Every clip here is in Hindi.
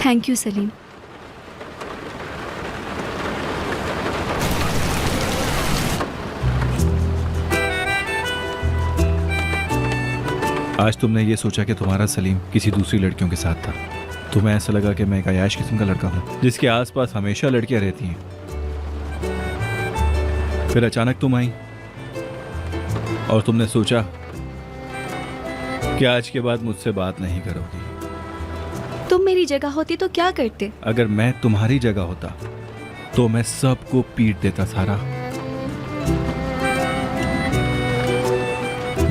Thank you Salim. आज तुमने ये सोचा कि तुम्हारा सलीम किसी दूसरी लड़कियों के साथ था। तुम्हें ऐसा लगा कि मैं एक अयाश किस्म का लड़का हूँ जिसके आसपास हमेशा लड़कियां रहती हैं। फिर अचानक तुम आई और तुमने सोचा कि आज के बाद मुझसे बात नहीं करोगी। तुम मेरी जगह होती तो क्या करते? अगर मैं तुम्हारी जगह होता तो मैं सबको पीट देता सारा।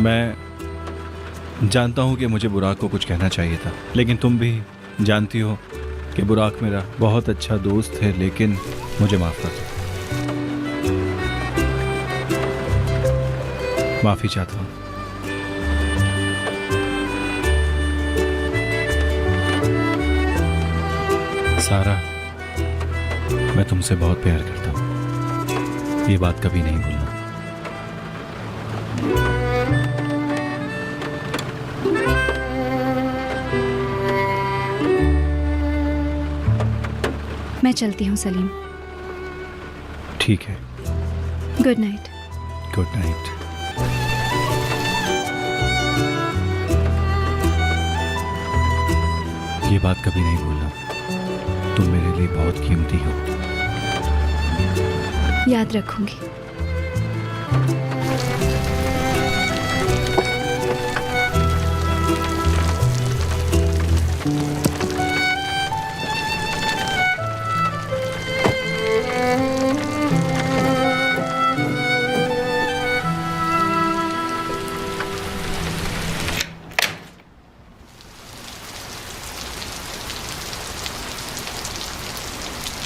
मैं जानता हूं कि मुझे बुराक को कुछ कहना चाहिए था, लेकिन तुम भी जानती हो कि बुराक मेरा बहुत अच्छा दोस्त है, लेकिन मुझे माफ कर दो। माफी चाहता हूं। सारा, मैं तुमसे बहुत प्यार करता हूं, ये बात कभी नहीं भूलना। मैं चलती हूँ सलीम। ठीक है। Good night. Good night. ये बात कभी नहीं भूलना, तुम मेरे लिए बहुत कीमती हो। याद रखूंगी।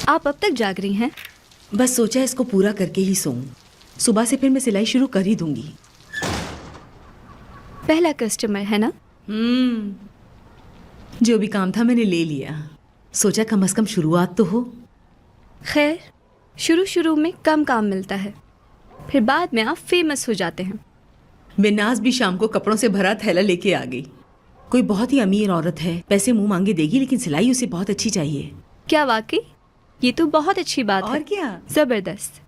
आप अब तक जाग रही हैं? बस सोचा इसको पूरा करके ही सोऊं। सुबह से फिर मैं सिलाई शुरू कर ही दूंगी। पहला कस्टमर है ना? जो भी काम था मैंने ले लिया। सोचा कम से कम शुरुआत तो हो। खैर, शुरू शुरू में कम काम मिलता है, फिर बाद में आप फेमस हो जाते हैं। बिन्नास भी शाम को कपड़ों से भरा थैला लेके आ गई। कोई बहुत ही अमीर औरत है, पैसे मुंह मांगे देगी, लेकिन सिलाई उसे बहुत अच्छी चाहिए। क्या वाकई? ये तो बहुत अच्छी बात है। और क्या? जबरदस्त।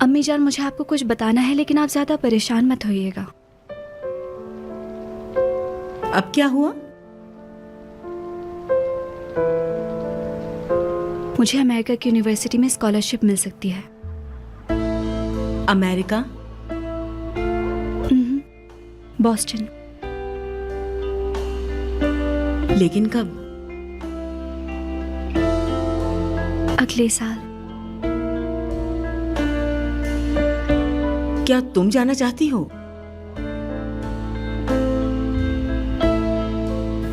अम्मी जान, मुझे आपको कुछ बताना है, लेकिन आप ज्यादा परेशान मत होइएगा। अब क्या हुआ? मुझे अमेरिका की यूनिवर्सिटी में स्कॉलरशिप मिल सकती है। अमेरिका? बॉस्टन। लेकिन कब? अगले साल। क्या तुम जाना चाहती हो?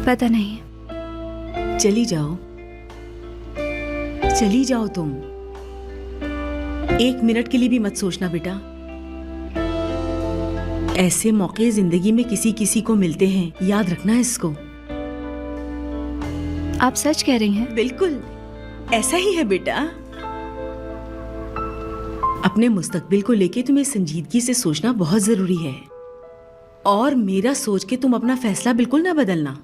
पता नहीं। चली जाओ, चली जाओ तुम। एक मिनट के लिए भी मत सोचना बेटा। ऐसे मौके जिंदगी में किसी किसी को मिलते हैं, याद रखना इसको। आप सच कह रही हैं? बिल्कुल ऐसा ही है बेटा। अपने मुस्तकबिल को लेके तुम्हें संजीदगी से सोचना बहुत जरूरी है, और मेरा सोच के तुम अपना फैसला बिल्कुल ना बदलना।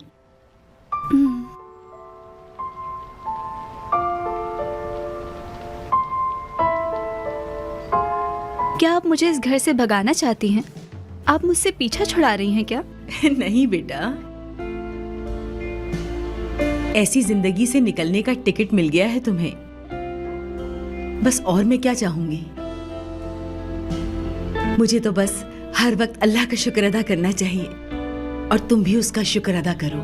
क्या आप मुझे इस घर से भगाना चाहती हैं? आप मुझसे पीछा छुड़ा रही हैं क्या? नहीं बेटा, ऐसी जिंदगी से निकलने का टिकट मिल गया है तुम्हें। बस और मैं क्या चाहूंगी? मुझे तो बस हर वक्त अल्लाह का शुक्र अदा करना चाहिए, और तुम भी उसका शुक्र अदा करो।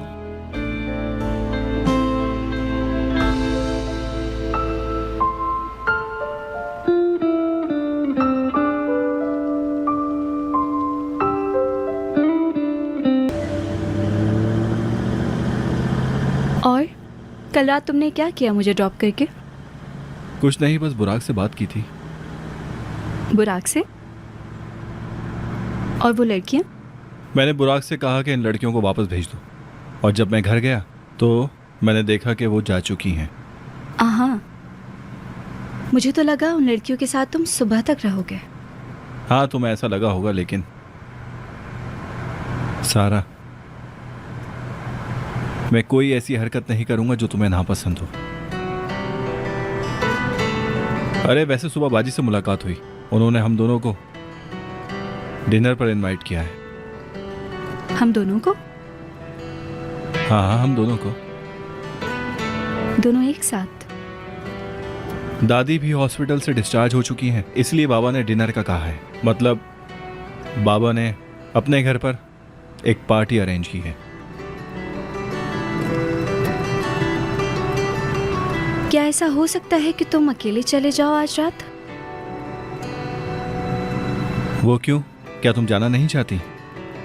और कल रात तुमने क्या किया मुझे ड्रॉप करके? कुछ नहीं, बस बुराक से बात की थी। बुराक से? और वो लड़कियां? मैंने बुराक से कहा कि इन लड़कियों को वापस भेज दो, और जब मैं घर गया तो मैंने देखा कि वो जा चुकी हैं। हाँ, मुझे तो लगा उन लड़कियों के साथ तुम सुबह तक रहोगे। हाँ, तुम्हें ऐसा लगा होगा, लेकिन सारा, मैं कोई ऐसी हरकत नहीं करूंगा जो तुम्हें नापसंद हो। अरे वैसे सुबह बाजी से मुलाकात हुई, उन्होंने हम दोनों को डिनर पर इनवाइट किया है। हम दोनों को? हाँ हाँ, हम दोनों को। दोनों एक साथ? दादी भी हॉस्पिटल से डिस्चार्ज हो चुकी हैं, इसलिए बाबा ने डिनर का कहा है। मतलब बाबा ने अपने घर पर एक पार्टी अरेंज की है। क्या ऐसा हो सकता है कि तुम अकेले चले जाओ आज रात? वो क्यों? क्या तुम जाना नहीं चाहती?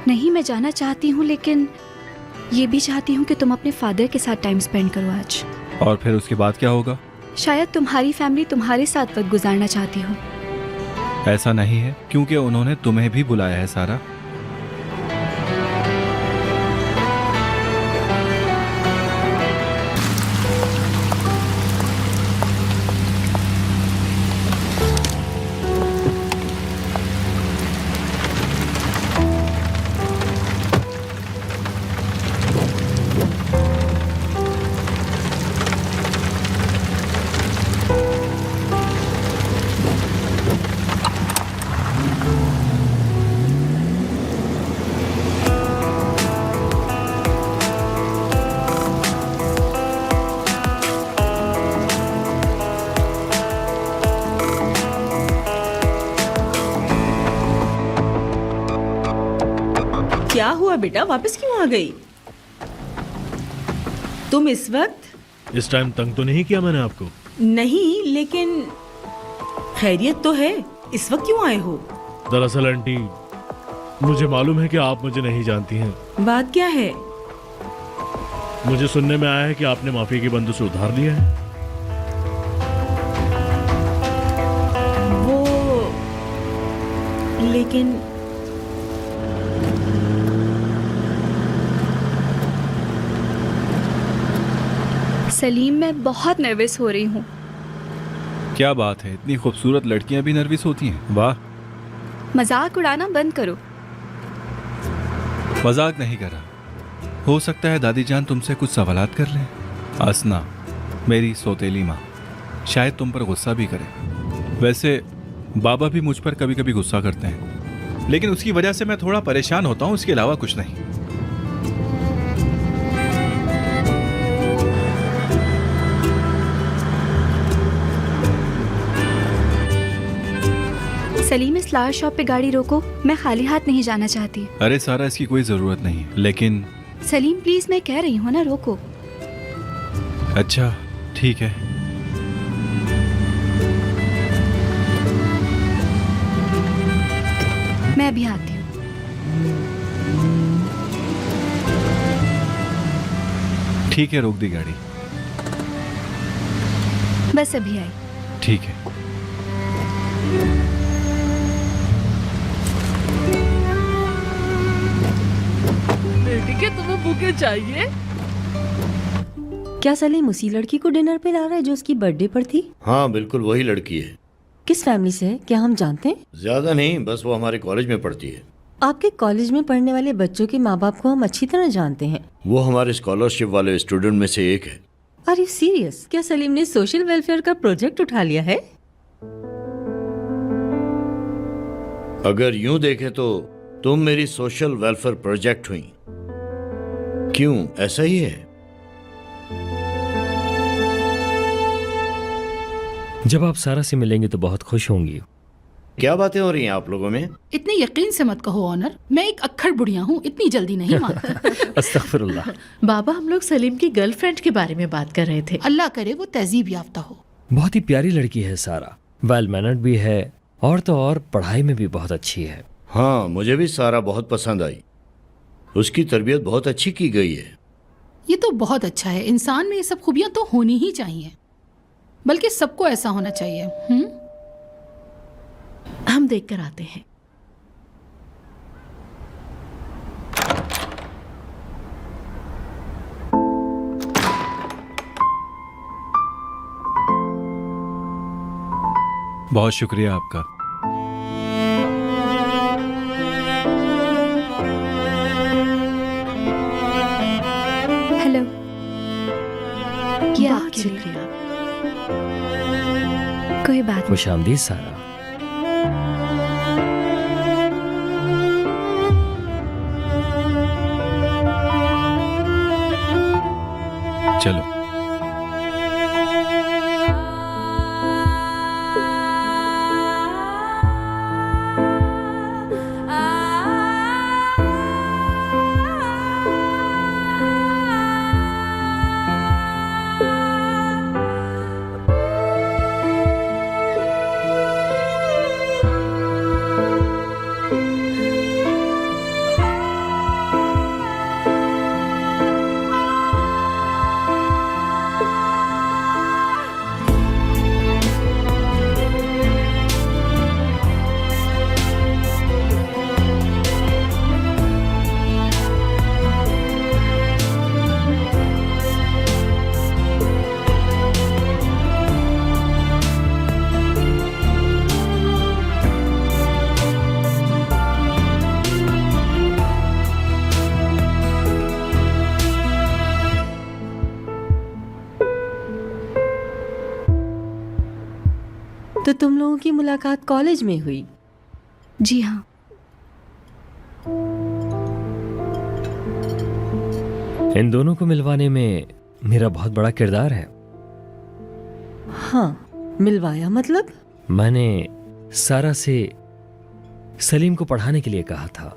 नहीं, मैं जाना चाहती हूँ, लेकिन ये भी चाहती हूँ कि तुम अपने फादर के साथ टाइम स्पेंड करो आज। और फिर उसके बाद क्या होगा? शायद तुम्हारी फैमिली तुम्हारे साथ वक्त गुजारना चाहती हो। ऐसा नहीं है, क्योंकि उन्होंने तुम्हें भी बुलाया है सारा। क्या हुआ बेटा, वापस क्यों आ गई? तुम इस वक्त? इस टाइम तंग तो नहीं किया मैंने आपको? नहीं, लेकिन खैरियत तो है, इस वक्त क्यों आए हो? दरअसल आंटी, मुझे मालूम है कि आप मुझे नहीं जानती हैं। बात क्या है? मुझे सुनने में आया है कि आपने माफिया की बंदूक से उधार लिया है। वो, लेकिन सलीम, मैं बहुत नर्वस हो रही हूँ। क्या बात है, इतनी खूबसूरत लड़कियां भी नर्वस होती हैं? वाह। मजाक उड़ाना बंद करो। मजाक नहीं कर रहा। हो सकता है दादी जान तुमसे कुछ सवालात कर लें। असना, मेरी सौतेली माँ, शायद तुम पर गुस्सा भी करे। वैसे बाबा भी मुझ पर कभी कभी गुस्सा करते हैं, लेकिन उसकी वजह से मैं थोड़ा परेशान होता हूँ, इसके अलावा कुछ नहीं। सलीम, इस फ्लावर शॉप पे गाड़ी रोको, मैं खाली हाथ नहीं जाना चाहती। अरे सारा, इसकी कोई जरूरत नहीं है, लेकिन सलीम प्लीज, मैं कह रही हूँ ना, रोको। अच्छा ठीक है। मैं अभी आती हूँ। ठीक है, रोक दी गाड़ी। बस अभी आई। ठीक है। बेटी के तुम्हें बुके चाहिए? क्या सलीम उसी लड़की को डिनर पे ला रहा है जो उसकी बर्थडे पर थी? हाँ बिल्कुल वही लड़की है। किस फैमिली से है, क्या हम जानते हैं? ज्यादा नहीं, बस वो हमारे कॉलेज में पढ़ती है। आपके कॉलेज में पढ़ने वाले बच्चों के माँ बाप को हम अच्छी तरह जानते हैं। वो हमारे स्कॉलरशिप वाले स्टूडेंट में से एक है। Are you serious? क्या सलीम ने सोशल वेलफेयर का प्रोजेक्ट उठा लिया है? अगर यूं देखें तो तुम मेरी सोशल वेलफेयर प्रोजेक्ट हुई। क्यों, ऐसा ही है? जब आप सारा से मिलेंगे तो बहुत खुश होंगी। क्या बातें हो रही हैं आप लोगों में? इतने यकीन से मत कहो ऑनर, मैं एक अक्खड़ बुढ़िया हूँ, इतनी जल्दी नहीं मानती। अस्तगफिरुल्लाह। बाबा, हम लोग सलीम की गर्लफ्रेंड के बारे में बात कर रहे थे। अल्लाह करे वो तहजीब याफ्ता हो। बहुत ही प्यारी लड़की है सारा, वेल मैनर्ड भी है और तो और पढ़ाई में भी बहुत अच्छी है। हाँ, मुझे भी सारा बहुत पसंद आई। उसकी तरबियत बहुत अच्छी की गई है। ये तो बहुत अच्छा है, इंसान में ये सब खूबियां तो होनी ही चाहिए, बल्कि सबको ऐसा होना चाहिए। हम देख कर आते हैं। बहुत शुक्रिया आपका। हेलो, ये बहुत आपके लिए। शुक्रिया। कोई बात नहीं। खुश आमदीद सारा। चलो। तो तुम लोगों की मुलाकात कॉलेज में हुई? जी हाँ। इन दोनों को मिलवाने में मेरा बहुत बड़ा किरदार है। हाँ, मिलवाया मतलब? मैंने सारा से सलीम को पढ़ाने के लिए कहा था,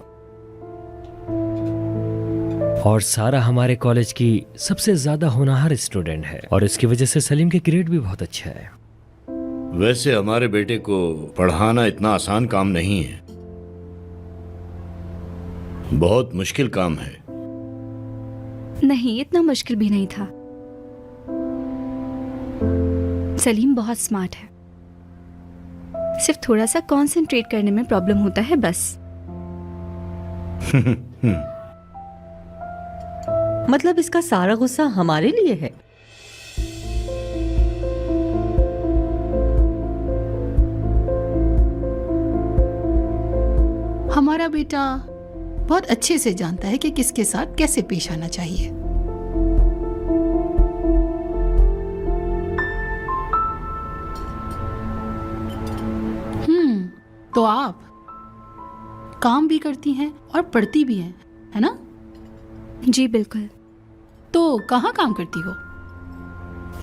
और सारा हमारे कॉलेज की सबसे ज्यादा होनहार स्टूडेंट है, और इसकी वजह से सलीम के ग्रेड भी बहुत अच्छा है। वैसे हमारे बेटे को पढ़ाना इतना आसान काम नहीं है, बहुत मुश्किल काम है। नहीं, इतना मुश्किल भी नहीं था। सलीम बहुत स्मार्ट है, सिर्फ थोड़ा सा कंसंट्रेट करने में प्रॉब्लम होता है बस। मतलब इसका सारा गुस्सा हमारे लिए है? हमारा बेटा बहुत अच्छे से जानता है कि किसके साथ कैसे पेश आना चाहिए। तो आप काम भी करती हैं और पढ़ती भी हैं, है ना? जी बिल्कुल। तो कहाँ काम करती हो?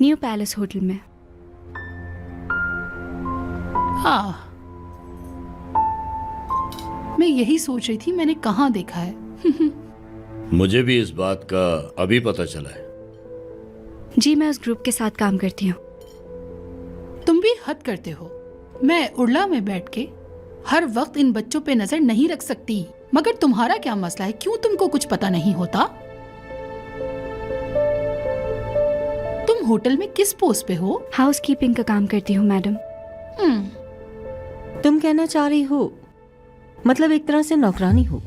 न्यू पैलेस होटल में। हाँ, मैं यही सोच रही थी, मैंने कहाँ देखा है। मुझे भी इस बात का अभी पता चला है। जी, मैं उस ग्रुप के साथ काम करती हूँ। तुम भी हद करते हो। मैं उड़ला में बैठ के हर वक्त इन बच्चों पे नजर नहीं रख सकती। मगर तुम्हारा क्या मसला है? क्यों तुमको कुछ पता नहीं होता? तुम होटल में किस पोस्ट पे हो? हाउस कीपिंग का काम करती हूँ मैडम। तुम कहना चाह रही हो मतलब एक तरह से नौकरानी हो?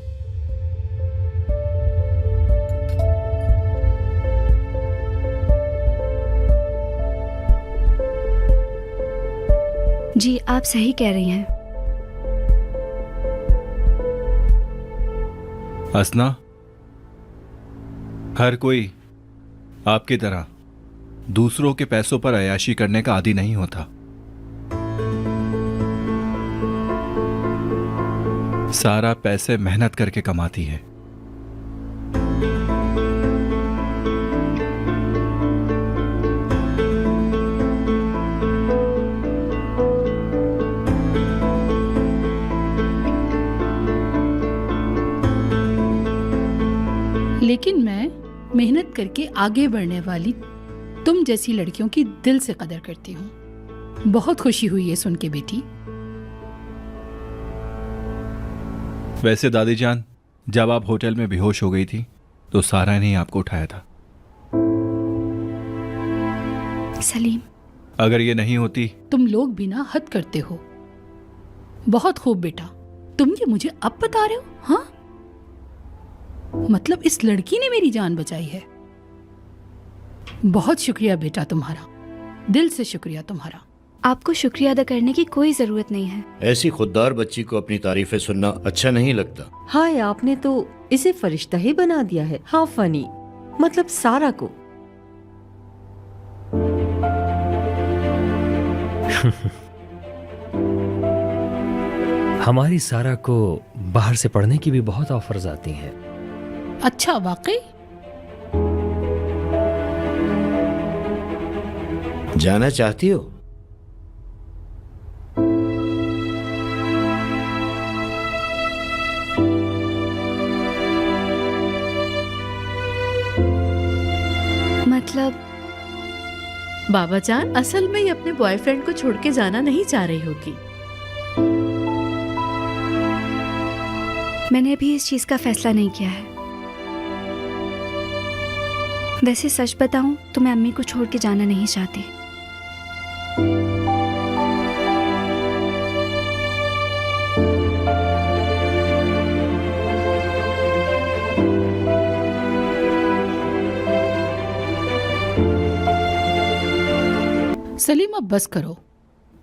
जी, आप सही कह रही हैं। असना, हर कोई आपकी तरह दूसरों के पैसों पर अय्याशी करने का आदी नहीं होता। सारा पैसे मेहनत करके कमाती है। लेकिन मैं मेहनत करके आगे बढ़ने वाली तुम जैसी लड़कियों की दिल से कदर करती हूँ। बहुत खुशी हुई है सुन के बेटी। वैसे दादी जान, जब आप होटल में बेहोश हो गई थी तो सारा ने ही आपको उठाया था। सलीम, अगर ये नहीं होती। तुम लोग भी ना हद करते हो। बहुत खूब बेटा, तुम ये मुझे अब बता रहे हो? हाँ, मतलब इस लड़की ने मेरी जान बचाई है। बहुत शुक्रिया बेटा तुम्हारा, दिल से शुक्रिया तुम्हारा। आपको शुक्रिया अदा करने की कोई ज़रूरत नहीं है। ऐसी खुददार बच्ची को अपनी तारीफें सुनना अच्छा नहीं लगता। हाय, आपने तो इसे फरिश्ता ही बना दिया है। हाँ फनी, मतलब सारा को। हमारी सारा को बाहर से पढ़ने की भी बहुत ऑफर्स आती हैं। अच्छा, वाकई? जाना चाहती हो? मतलब बाबा जान, असल में ये अपने बॉयफ्रेंड को छोड़ के जाना नहीं चाह रही होगी। मैंने अभी इस चीज़ का फैसला नहीं किया है। वैसे सच बताऊं तो मैं अम्मी को छोड़ के जाना नहीं चाहती। सलीम, अब बस करो।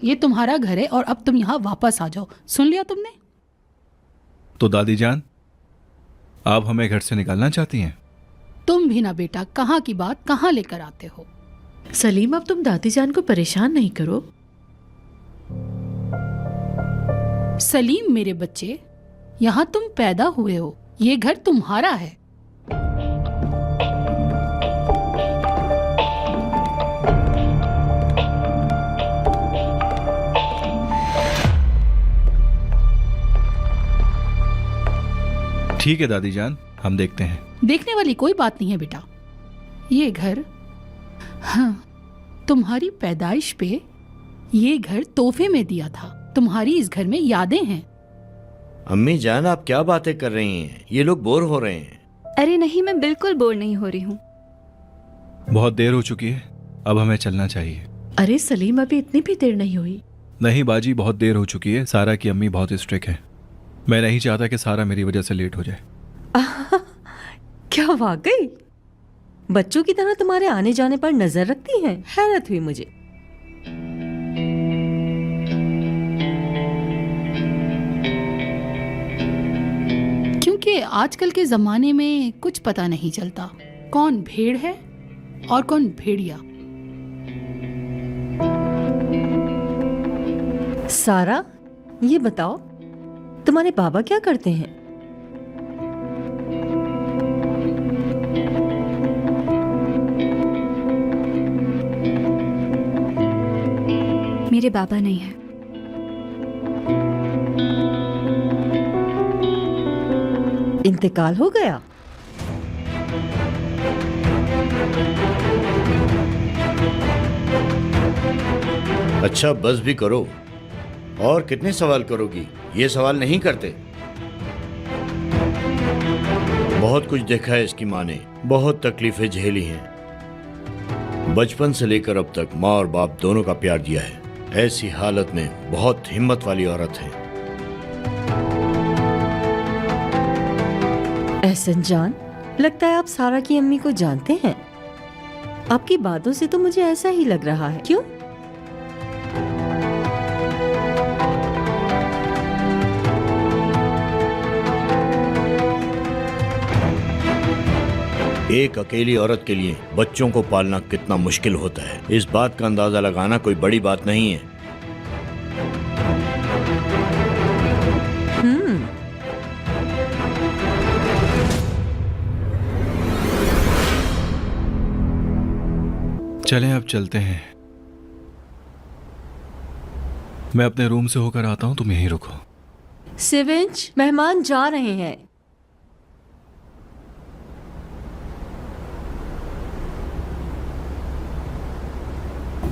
ये तुम्हारा घर है और अब तुम यहाँ वापस आ जाओ। सुन लिया तुमने? तो दादी जान, आप हमें घर से निकालना चाहती हैं? तुम भी ना बेटा, कहाँ की बात कहाँ लेकर आते हो। सलीम, अब तुम दादी जान को परेशान नहीं करो। सलीम मेरे बच्चे, यहाँ तुम पैदा हुए हो, ये घर तुम्हारा है। ठीक है दादी जान, हम देखते हैं। देखने वाली कोई बात नहीं है बेटा। ये घर, हाँ, तुम्हारी पैदाइश पे ये घर तोहफे में दिया था। तुम्हारी इस घर में यादें हैं। अम्मी जान, आप क्या बातें कर रही हैं? ये लोग बोर हो रहे हैं। अरे नहीं, मैं बिल्कुल बोर नहीं हो रही हूँ। बहुत देर हो चुकी है, अब हमें चलना चाहिए। अरे सलीम, अभी इतनी भी देर नहीं हुई। नहीं बाजी, बहुत देर हो चुकी है। सारा की अम्मी बहुत स्ट्रिक्ट है। मैं नहीं चाहता कि सारा मेरी वजह से लेट हो जाए। क्या वाकई बच्चों की तरह तुम्हारे आने जाने पर नजर रखती हैं? हैरत हुई मुझे। क्योंकि आजकल के जमाने में कुछ पता नहीं चलता कौन भेड़ है और कौन भेड़िया। सारा, ये बताओ तुम्हारे बाबा क्या करते हैं? मेरे बाबा नहीं है। इंतकाल हो गया? अच्छा, बस भी करो। और कितने सवाल करोगी? ये सवाल नहीं करते। बहुत कुछ देखा है इसकी माँ ने, बहुत तकलीफें झेली हैं। बचपन से लेकर अब तक माँ और बाप दोनों का प्यार दिया है। ऐसी हालत में बहुत हिम्मत वाली औरत है। एहसन जान, लगता है आप सारा की अम्मी को जानते हैं। आपकी बातों से तो मुझे ऐसा ही लग रहा है। क्यों? एक अकेली औरत के लिए बच्चों को पालना कितना मुश्किल होता है, इस बात का अंदाजा लगाना कोई बड़ी बात नहीं है। चलें, अब चलते हैं। मैं अपने रूम से होकर आता हूं, तुम यहीं रुको। सिविंच, मेहमान जा रहे हैं।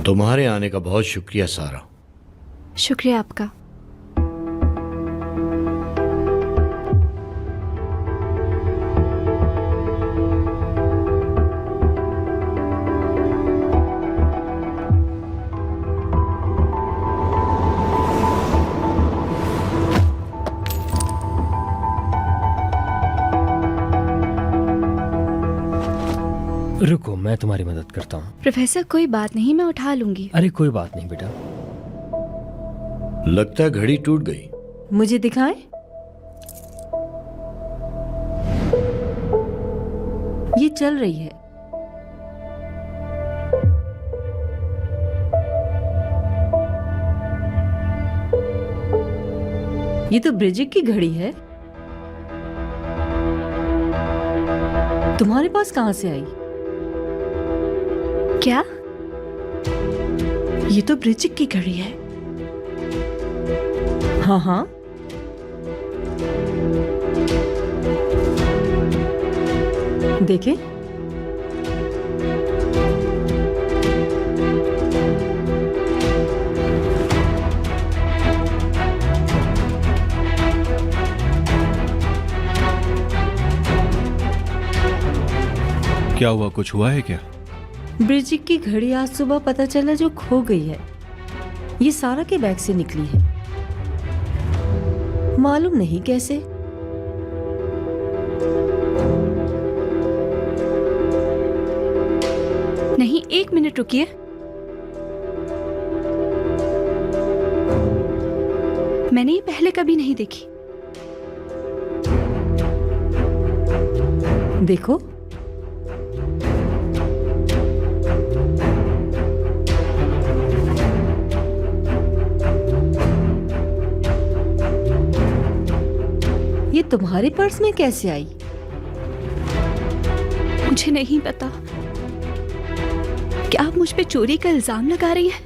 तुम्हारे आने का बहुत शुक्रिया सारा। शुक्रिया आपका। रुको, मैं तुम्हारी मदद करता हूँ। प्रोफेसर, कोई बात नहीं, मैं उठा लूंगी। अरे कोई बात नहीं बेटा। लगता है घड़ी टूट गई। मुझे दिखाएं। ये चल रही है। ये तो ब्रिजिक की घड़ी है। तुम्हारे पास कहां से आई? क्या? ये तो ब्रिजिक की घड़ी है। हाँ हाँ, देखे। क्या हुआ, कुछ हुआ है क्या? ब्रिजिक की घड़ी आज सुबह पता चला जो खो गई है। ये सारा के बैग से निकली है, मालूम नहीं कैसे। नहीं, 1 मिनट रुकिए। मैंने ये पहले कभी नहीं देखी। देखो, ये तुम्हारे पर्स में कैसे आई? मुझे नहीं पता। क्या आप मुझ पे चोरी का इल्जाम लगा रही हैं?